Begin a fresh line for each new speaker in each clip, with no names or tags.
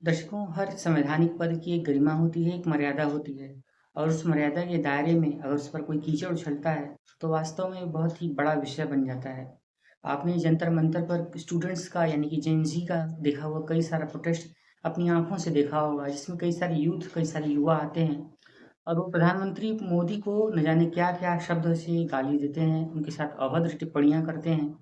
दर्शकों, हर संवैधानिक पद की एक गरिमा होती है, एक मर्यादा होती है और उस मर्यादा के दायरे में अगर उस पर कोई कीचड़ उछलता है, तो वास्तव में बहुत ही बड़ा विषय बन जाता है। आपने जंतर मंतर पर स्टूडेंट्स का यानी कि जेन ज़ी का देखा होगा कई सारा प्रोटेस्ट अपनी आँखों से देखा होगा, जिसमें कई सारे यूथ, कई सारे युवा आते हैं और वो प्रधानमंत्री मोदी को न जाने क्या-क्या शब्द से गाली देते हैं, उनके साथ अभद्र टिप्पणियाँ करते हैं।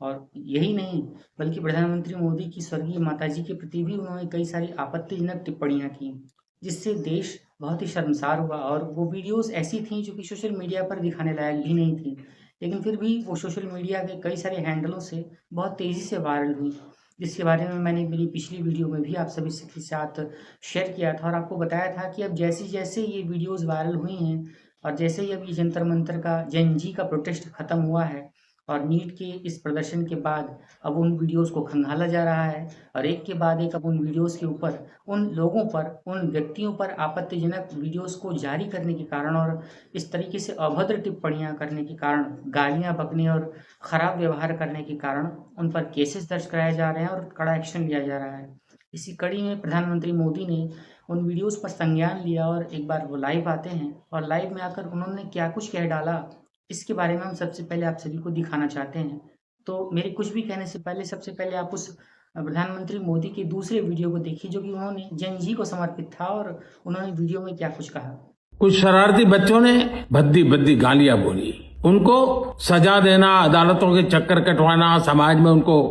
और यही नहीं, बल्कि प्रधानमंत्री मोदी की स्वर्गीय माताजी के प्रति भी उन्होंने कई सारी आपत्तिजनक टिप्पणियाँ की, जिससे देश बहुत ही शर्मसार हुआ और वो वीडियोज़ ऐसी थीं जो कि सोशल मीडिया पर दिखाने लायक भी नहीं थीं। लेकिन फिर भी वो सोशल मीडिया के कई सारे हैंडलों से बहुत तेज़ी से वायरल हुई, जिसके बारे में मैंने मेरी पिछली वीडियो में भी आप सभी से के साथ शेयर किया था और आपको बताया था कि अब जैसे-जैसे ये वीडियोज़ वायरल हुई हैं और जैसे ही अब ये जंतर मंतर का जेन ज़ी का प्रोटेस्ट खत्म हुआ है और नीट के इस प्रदर्शन के बाद अब उन वीडियोज़ को खंगाला जा रहा है और एक के बाद एक अब उन वीडियोज़ के ऊपर, उन लोगों पर, उन व्यक्तियों पर आपत्तिजनक वीडियोज़ को जारी करने के कारण और इस तरीके से अभद्र टिप्पणियाँ करने के कारण, गालियाँ बकने और खराब व्यवहार करने के कारण उन पर केसेस दर्ज कराए जा रहे हैं और कड़ा एक्शन लिया जा रहा है। इसी कड़ी में प्रधानमंत्री मोदी ने उन वीडियोज़ पर संज्ञान लिया और एक बार वो लाइव आते हैं और लाइव में आकर उन्होंने क्या कुछ कह डाला, इसके बारे में हम सबसे पहले आप सभी को दिखाना चाहते हैं। तो मेरे कुछ भी कहने से पहले सबसे पहले आप उस प्रधानमंत्री मोदी के दूसरे वीडियो को देखिए जो कि उन्होंने जेन ज़ी को समर्पित था और उन्होंने वीडियो में क्या कुछ कहा।
कुछ शरारती बच्चों ने भद्दी भद्दी गालियां बोली। उनको सजा देना, अदालतों के चक्कर कटवाना, समाज में उनको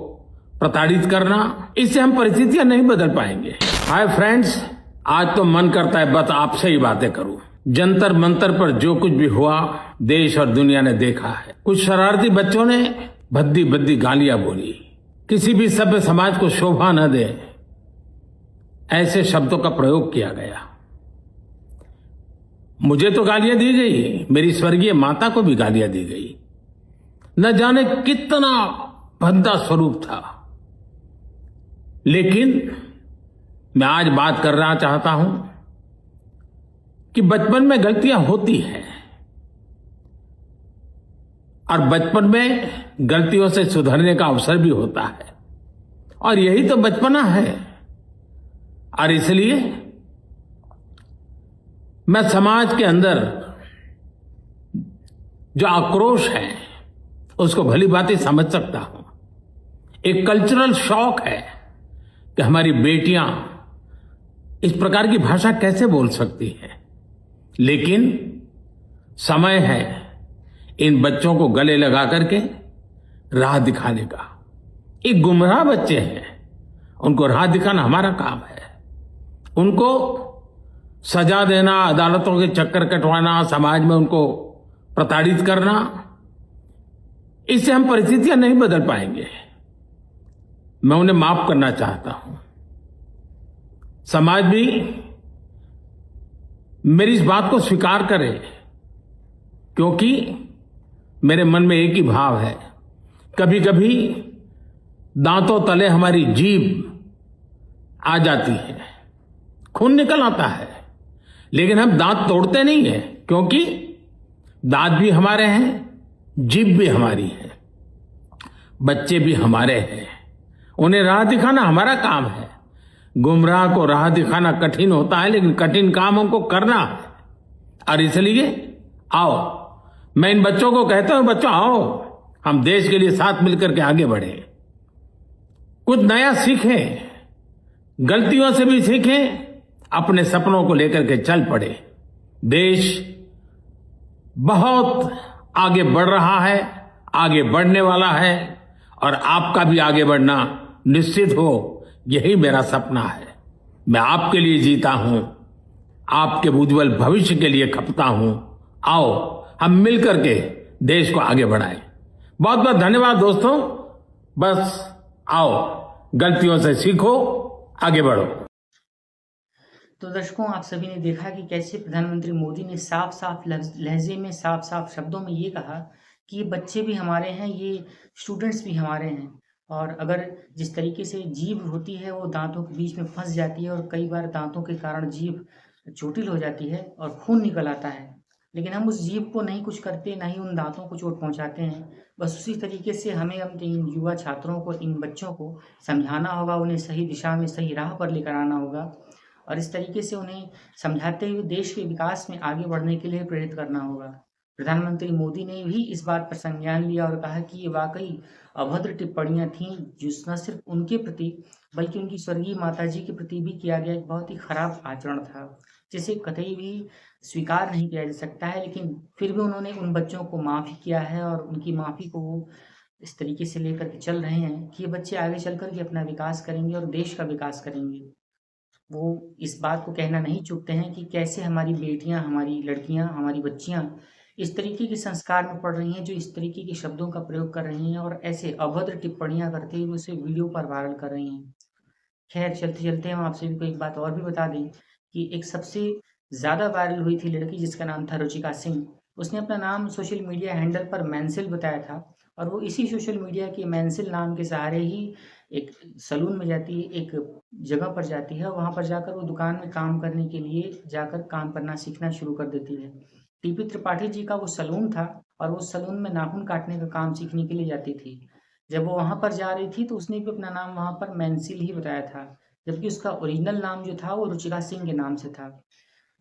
प्रताड़ित करना, इससे हम परिस्थितियां नहीं बदल पाएंगे। हाय फ्रेंड्स, आज तो मन करता है बस आपसे ही बातें करूं। जंतर मंतर पर जो कुछ भी हुआ देश और दुनिया ने देखा है। कुछ शरारती बच्चों ने भद्दी भद्दी गालियां बोली। किसी भी सभ्य समाज को शोभा न दे ऐसे शब्दों का प्रयोग किया गया। मुझे तो गालियां दी गई, मेरी स्वर्गीय माता को भी गालियां दी गई। न जाने कितना भद्दा स्वरूप था। लेकिन मैं आज बात करना चाहता हूं कि बचपन में गलतियां होती हैं और बचपन में गलतियों से सुधरने का अवसर भी होता है और यही तो बचपना है। और इसलिए मैं समाज के अंदर जो आक्रोश है उसको भली भांति समझ सकता हूं। एक कल्चरल शॉक है कि हमारी बेटियां इस प्रकार की भाषा कैसे बोल सकती हैं। लेकिन समय है इन बच्चों को गले लगा करके राह दिखाने का। एक गुमराह बच्चे हैं, उनको राह दिखाना हमारा काम है। उनको सजा देना, अदालतों के चक्कर कटवाना, समाज में उनको प्रताड़ित करना, इससे हम परिस्थितियां नहीं बदल पाएंगे। मैं उन्हें माफ करना चाहता हूं। समाज भी मेरी इस बात को स्वीकार करे, क्योंकि मेरे मन में एक ही भाव है। कभी कभी दांतों तले हमारी जीभ आ जाती है, खून निकल आता है, लेकिन हम दांत तोड़ते नहीं हैं, क्योंकि दांत भी हमारे हैं, जीभ भी हमारी है, बच्चे भी हमारे हैं। उन्हें राह दिखाना हमारा काम है। गुमराह को राह दिखाना कठिन होता है, लेकिन कठिन काम हमको करना है। और इसलिए आओ, मैं इन बच्चों को कहता हूं, बच्चों आओ, हम देश के लिए साथ मिलकर के आगे बढ़े, कुछ नया सीखें, गलतियों से भी सीखें, अपने सपनों को लेकर के चल पड़े। देश बहुत आगे बढ़ रहा है, आगे बढ़ने वाला है और आपका भी आगे बढ़ना निश्चित हो, यही मेरा सपना है। मैं आपके लिए जीता हूं, आपके उज्जवल भविष्य के लिए खपता हूं। आओ हम मिलकर के देश को आगे बढ़ाएं। बहुत बहुत धन्यवाद दोस्तों। बस आओ, गलतियों से सीखो, आगे बढ़ो।
तो दर्शकों, आप सभी ने देखा कि कैसे प्रधानमंत्री मोदी ने साफ साफ लहजे में, साफ साफ शब्दों में ये कहा कि ये बच्चे भी हमारे हैं, ये स्टूडेंट्स भी हमारे हैं और अगर जिस तरीके से जीभ होती है वो दांतों के बीच में फंस जाती है और कई बार दांतों के कारण जीभ चोटिल हो जाती है और खून निकल आता है, लेकिन हम उस जीभ को नहीं कुछ करते, ना ही उन दांतों को चोट पहुंचाते हैं, बस उसी तरीके से हमें अपने इन युवा छात्रों को, इन बच्चों को समझाना होगा, उन्हें सही दिशा में, सही राह पर लेकर आना होगा और इस तरीके से उन्हें समझाते हुए देश के विकास में आगे बढ़ने के लिए प्रेरित करना होगा। प्रधानमंत्री मोदी ने भी इस बात पर संज्ञान लिया और कहा कि ये वाक़ई अभद्र टिप्पणियाँ थीं, जो न सिर्फ़ उनके प्रति बल्कि उनकी स्वर्गीय माताजी के प्रति भी किया गया एक बहुत ही खराब आचरण था, जिसे कतई भी स्वीकार नहीं किया जा सकता है। लेकिन फिर भी उन्होंने उन बच्चों को माफ़ किया है और उनकी माफ़ी को वो इस तरीके से लेकर के चल रहे हैं कि ये बच्चे आगे चल कर के अपना विकास करेंगे और देश का विकास करेंगे। वो इस बात को कहना नहीं चूकते हैं कि कैसे हमारी बेटियां, हमारी लड़कियां, हमारी बच्चियां इस तरीके के संस्कार में पढ़ रही हैं, जो इस तरीके के शब्दों का प्रयोग कर रही हैं और ऐसे अभद्र टिप्पणियां करते हुए उसे वीडियो पर वायरल कर रही हैं। खैर, चलते-चलते हम आपसे भी को एक बात और भी बता दें कि एक सबसे ज़्यादा वायरल हुई थी लड़की जिसका नाम था रुचिका सिंह। उसने अपना नाम सोशल मीडिया हैंडल पर मेंसिल बताया था और वो इसी सोशल मीडिया के मेंसिल नाम के सहारे ही एक सैलून में जाती है, एक जगह पर जाती है और वहाँ पर जाकर वो दुकान में काम करने के लिए जाकर काम करना सीखना शुरू कर देती है। टीपी त्रिपाठी जी का वो सैलून था और वो सैलून में नाखून काटने का काम सीखने के लिए जाती थी। जब वो वहाँ पर जा रही थी तो उसने भी अपना नाम वहाँ पर मेंसिल ही बताया था, जबकि उसका ओरिजिनल नाम जो था वो रुचिका सिंह के नाम से था।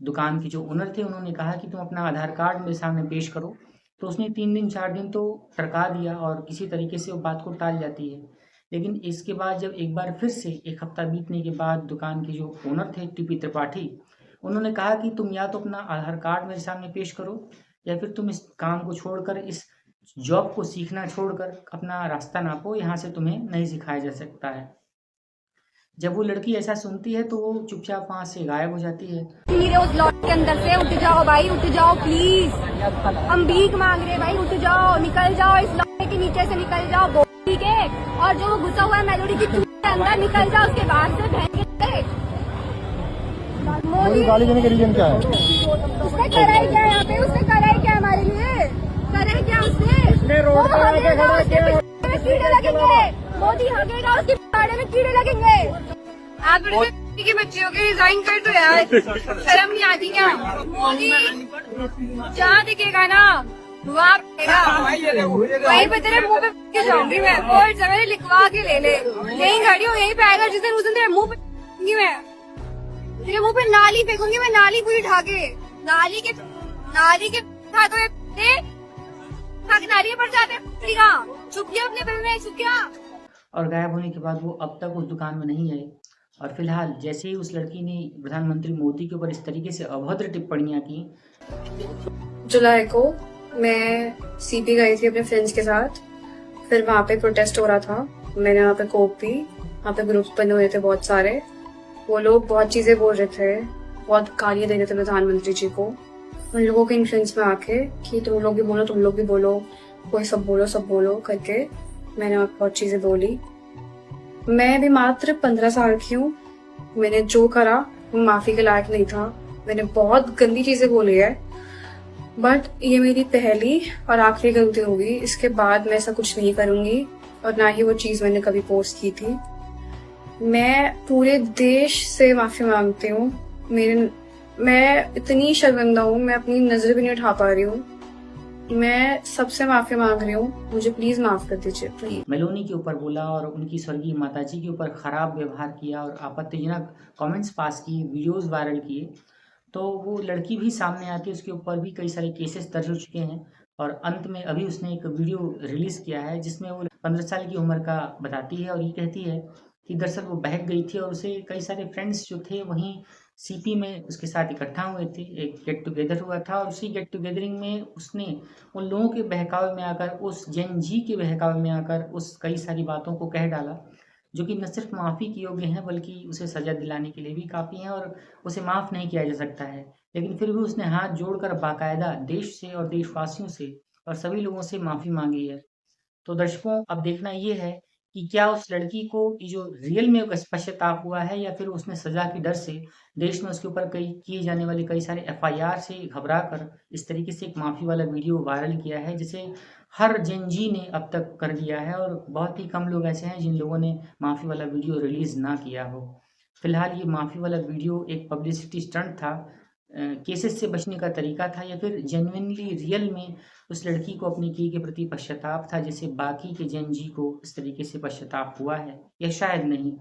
दुकान के जो ओनर थे उन्होंने कहा कि तुम अपना आधार कार्ड मेरे सामने पेश करो, तो उसने 3 दिन 4 दिन तो टरका दिया और किसी तरीके से वो बात को टाल जाती है। लेकिन इसके बाद जब एक बार फिर से 1 हफ्ता बीतने के बाद दुकान के जो ओनर थे टीपी त्रिपाठी, उन्होंने कहा कि तुम या तो अपना आधार कार्ड मेरे सामने पेश करो या फिर तुम इस काम को छोड़कर, इस जॉब को सीखना छोड़कर अपना रास्ता नापो, यहाँ से तुम्हें नहीं सिखाया जा सकता है। जब वो लड़की ऐसा सुनती है तो वो चुपचाप वहाँ से गायब हो जाती है।
मेरे उस लॉट के अंदर से उठ जाओ भाई, उठ जाओ प्लीज, हम भीख मांग रहे भाई, उठ जाओ, निकल जाओ, इस लॉट के नीचे से निकल जाओ बोली के, और जो घुसा हुआ है मेलोडी की चूड़ी के अंदर निकल जाओ, उसके बाहर से फेंक के। मोदी गाली देने का रीजन क्या है? उसने करा ही क्या यहाँ पे, उसने करा ही क्या हमारे लिए, करा ही क्या उसने रोड पे आके खड़ा किया, कीड़े लगेंगे, मोदी हगेगा उसके बाड़े में कीड़े लगेंगे। आप के बच्चे हो के रिजाइन कर दो यार, शर्म नहीं आती क्या? मोदी जहाँ दिखेगा ना वहाँ वहीं पे तेरे मुंह पे जाऊंगी मैं, बोर्ड से मैंने लिखवा के ले ले, यहीं खड़ी हूँ, यहीं पे आएगा जिस दिन, उस दिन तेरे मुंह पे मैं, तेरे मुंह पे नाली फेंकूंगी मैं, नाली पूरी ढाके, नाली के हाथों में नाली पर जाते छुप गया अपने बिल में, छुप गया।
और गायब होने के बाद वो अब तक उस दुकान में नहीं आए और फिलहाल जैसे ही उस लड़की ने प्रधानमंत्री मोदी के ऊपर इस तरीके से अभद्र टिप्पणियां की।
जुलाई को मैं सीपी गई थी अपने फ्रेंड्स के साथ, फिर वहाँ पे प्रोटेस्ट हो रहा था, मैंने वहाँ पे कोप पी, वहाँ पे ग्रुप्स बने हुए थे बहुत सारे, वो लोग बहुत चीजें बोल रहे थे, बहुत गालियां दे रहे थे प्रधानमंत्री जी को, उन लोगों के इन्फ्लुएंस में आके कि तुम लोग भी बोलो, तुम लोग भी बोलो, कोई सब बोलो करके मैंने बहुत चीजें बोली। मैं भी मात्र 15 साल की हूँ, मैंने जो करा वो माफी के लायक नहीं था, मैंने बहुत गंदी चीजें बोली है, बट ये मेरी पहली और आखिरी गलती होगी, इसके बाद मैं ऐसा कुछ नहीं करूंगी और ना ही वो चीज मैंने कभी पोस्ट की थी। मैं पूरे देश से माफी मांगती हूँ, मैं इतनी शर्मिंदा हूँ, मैं अपनी नजर भी नहीं उठा पा रही हूँ, मैं सबसे माफी मांग रही हूँ, मुझे प्लीज माफ कर दीजिए प्लीज।
मेलोनी के ऊपर बोला और उनकी स्वर्गीय माताजी के ऊपर खराब व्यवहार किया और आपत्तिजनक कमेंट्स पास किए, वीडियोस वायरल किए, तो वो लड़की भी सामने आती है, उसके ऊपर भी कई सारे केसेस दर्ज हो चुके हैं और अंत में अभी उसने एक वीडियो रिलीज किया है जिसमें वो 15 साल की उम्र का बताती है और ये कहती है कि दरअसल वो बहक गई थी और उसे कई सारे फ्रेंड्स जो थे वहीं सीपी में उसके साथ इकट्ठा हुए थे, एक गेट टुगेदर हुआ था और उसी गेट टुगेदरिंग में उसने उन लोगों के बहकावे में आकर, उस जेन जी के बहकावे में आकर उस कई सारी बातों को कह डाला जो कि न सिर्फ माफ़ी के योग्य हैं बल्कि उसे सज़ा दिलाने के लिए भी काफ़ी हैं और उसे माफ़ नहीं किया जा सकता है। लेकिन फिर भी उसने हाथ जोड़कर बाकायदा देश से और देशवासियों से और सभी लोगों से माफ़ी मांगी है। तो दर्शकों, अब देखना ये है कि क्या उस लड़की को ये जो रियल में पश्चाताप हुआ है या फिर उसने सज़ा के डर से देश में उसके ऊपर कई किए जाने वाले कई सारे एफआईआर से घबरा कर इस तरीके से एक माफ़ी वाला वीडियो वायरल किया है जिसे हर जेन जी ने अब तक कर दिया है और बहुत ही कम लोग ऐसे हैं जिन लोगों ने माफ़ी वाला वीडियो रिलीज़ ना किया हो। फिलहाल ये माफ़ी वाला वीडियो एक पब्लिसिटी स्टंट था केसेस से बचने का तरीका था या फिर जेन्युइनली रियल में उस लड़की को अपने किए के प्रति पश्चाताप था, जैसे बाकी के जेन जी को इस तरीके से पश्चाताप हुआ है, या शायद नहीं।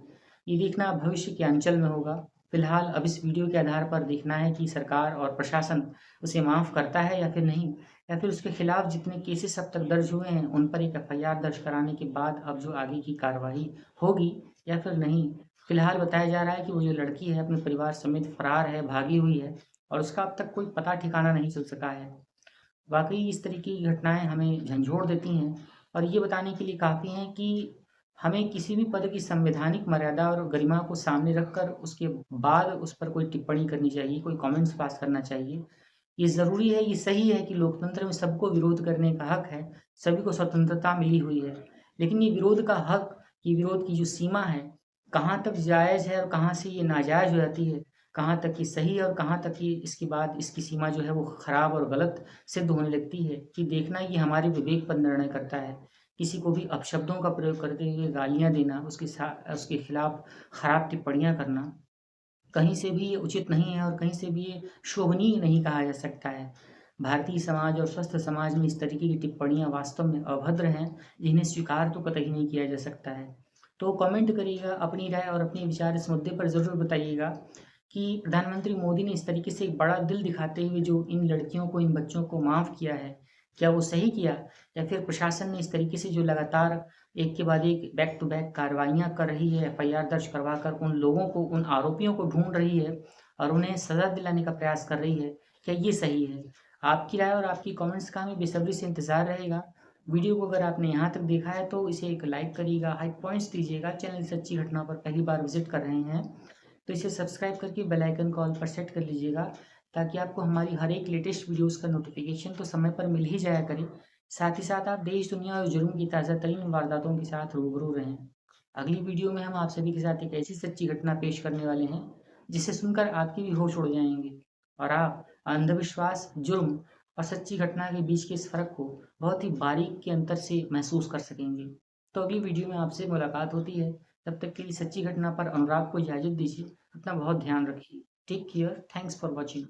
ये देखना भविष्य के अंचल में होगा। फिलहाल अब इस वीडियो के आधार पर देखना है कि सरकार और प्रशासन उसे माफ़ करता है या फिर नहीं, या फिर उसके खिलाफ जितने केसेस अब तक दर्ज हुए हैं उन पर एक एफआईआर दर्ज कराने के बाद अब जो आगे की कार्रवाई होगी या फिर नहीं। फिलहाल बताया जा रहा है कि वो जो लड़की है अपने परिवार समेत फरार है, भागी हुई है और उसका अब तक कोई पता ठिकाना नहीं चल सका है। वाकई इस तरीके की घटनाएं हमें झंझोड़ देती हैं और ये बताने के लिए काफ़ी हैं कि हमें किसी भी पद की संवैधानिक मर्यादा और गरिमा को सामने रखकर उसके बाद उस पर कोई टिप्पणी करनी चाहिए, कोई कमेंट्स पास करना चाहिए। ये ज़रूरी है, ये सही है कि लोकतंत्र में सबको विरोध करने का हक है, सभी को स्वतंत्रता मिली हुई है। लेकिन ये विरोध का हक, ये विरोध की जो सीमा है, कहाँ तक जायज़ है और कहाँ से ये नाजायज़ हो जाती है, कहाँ तक ये सही है और कहाँ तक ये इसके बाद इसकी सीमा जो है वो ख़राब और गलत सिद्ध होने लगती है, कि देखना ये हमारे विवेक पर निर्णय करता है। किसी को भी अपशब्दों का प्रयोग करते हुए गालियाँ देना, उसके खिलाफ खराब टिप्पणियाँ करना, कहीं से भी ये उचित नहीं है और कहीं से भी ये शोभनीय नहीं कहा जा सकता है। भारतीय समाज और स्वस्थ समाज में इस तरीके की टिप्पणियाँ वास्तव में अभद्र हैं, जिन्हें स्वीकार तो कतई नहीं किया जा सकता है। तो कमेंट करिएगा, अपनी राय और अपने विचार इस मुद्दे पर ज़रूर बताइएगा कि प्रधानमंत्री मोदी ने इस तरीके से एक बड़ा दिल दिखाते हुए जो इन लड़कियों को, इन बच्चों को माफ़ किया है, क्या वो सही किया, या फिर प्रशासन ने इस तरीके से जो लगातार एक के बाद एक बैक टू बैक कार्रवाइयाँ कर रही है, एफआईआर दर्ज करवा कर उन लोगों को, उन आरोपियों को ढूंढ रही है और उन्हें सज़ा दिलाने का प्रयास कर रही है, क्या ये सही है? आपकी राय और आपकी कमेंट्स का हमें बेसब्री से इंतज़ार रहेगा। वीडियो को अगर आपने यहाँ तक देखा है तो इसे एक लाइक करिएगा, हाई पॉइंट्स दीजिएगा। चैनल सच्ची घटना पर पहली बार विजिट कर रहे हैं तो इसे सब्सक्राइब करके बेल आइकन को ऑल पर सेट कर लीजिएगा, ताकि आपको हमारी हर एक लेटेस्ट वीडियोस का नोटिफिकेशन तो समय पर मिल ही जाया करे। साथ ही साथ आप देश, दुनिया और जुर्म की ताज़ा तरीन वारदातों के साथ रूबरू रहें। अगली वीडियो में हम आप सभी के साथ एक ऐसी सच्ची घटना पेश करने वाले हैं जिसे सुनकर आपके भी होश उड़ जाएंगे और आप अंधविश्वास, जुर्म और सच्ची घटना के बीच के इस फ़र्क को बहुत ही बारीक के अंतर से महसूस कर सकेंगे। तो अगली वीडियो में आपसे मुलाकात होती है। तब तक के लिए सच्ची घटना पर अनुराग को इजाज़त दीजिए। अपना बहुत ध्यान रखिए। Take care. Thanks for watching.